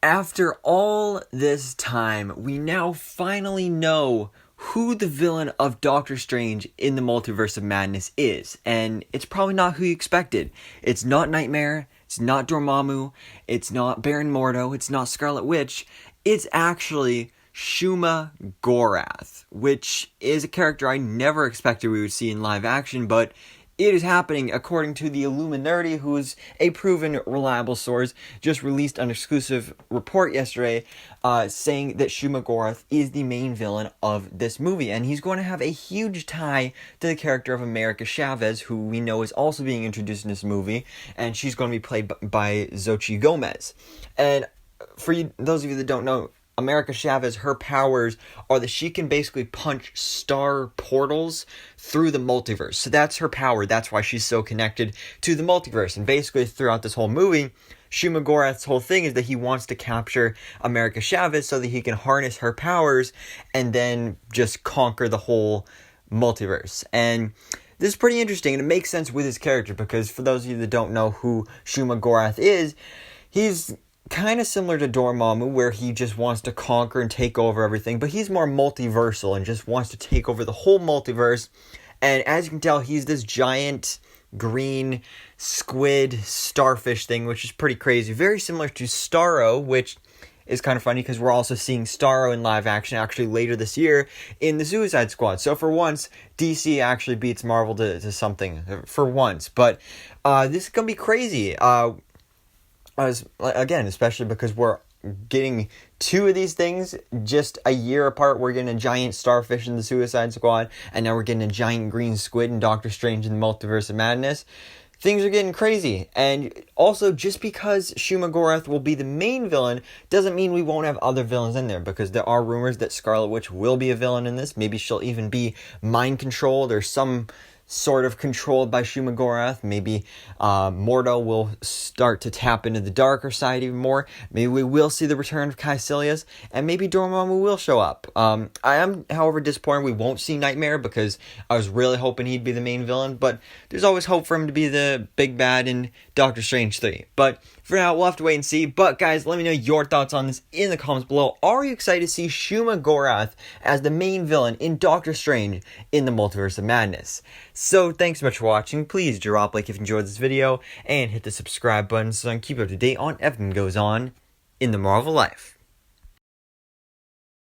After all this time, we now finally know who the villain of Doctor Strange in the Multiverse of Madness is. And it's probably not who you expected. It's not Nightmare, it's not Dormammu, it's not Baron Mordo, it's not Scarlet Witch. It's actually Shuma Gorath, which is a character I never expected we would see in live action, but it is happening according to the Illuminati, who's a proven reliable source, just released an exclusive report yesterday saying that Shuma Gorath is the main villain of this movie. And he's going to have a huge tie to the character of America Chavez, who we know is also being introduced in this movie. And she's going to be played by Xochitl Gomez. And for those of you that don't know, America Chavez, her powers are that she can basically punch star portals through the multiverse. So that's her power. That's why she's so connected to the multiverse. And basically throughout this whole movie, Shuma Gorath's whole thing is that he wants to capture America Chavez so that he can harness her powers and then just conquer the whole multiverse. And this is pretty interesting, and it makes sense with his character, because for those of you that don't know who Shuma Gorath is, he's kind of similar to Dormammu, where he just wants to conquer and take over everything, but he's more multiversal and just wants to take over the whole multiverse. And as you can tell, he's this giant green squid starfish thing, which is pretty crazy. Very similar to Starro, which is kind of funny because we're also seeing Starro in live action actually later this year in the Suicide Squad. So for once, DC actually beats Marvel to something for once. But this is going to be crazy. Again, especially because we're getting two of these things just a year apart. We're getting a giant starfish in the Suicide Squad, and now we're getting a giant green squid in Doctor Strange in the Multiverse of Madness. Things are getting crazy. And also, just because Shuma Gorath will be the main villain doesn't mean we won't have other villains in there, because there are rumors that Scarlet Witch will be a villain in this. Maybe she'll even be mind controlled or some sort of controlled by Shuma Gorath. Maybe Mordo will start to tap into the darker side even more. Maybe we will see the return of Caecilius, and maybe Dormammu will show up. I am, however, disappointed we won't see Nightmare, because I was really hoping he'd be the main villain, but there's always hope for him to be the big bad in Doctor Strange 3. But for now, we'll have to wait and see. But guys, let me know your thoughts on this in the comments below. Are you excited to see Shuma Gorath as the main villain in Doctor Strange in the Multiverse of Madness? So thanks so much for watching. Please drop a like if you enjoyed this video, and hit the subscribe button so I can keep you up to date on everything that goes on in the Marvel life.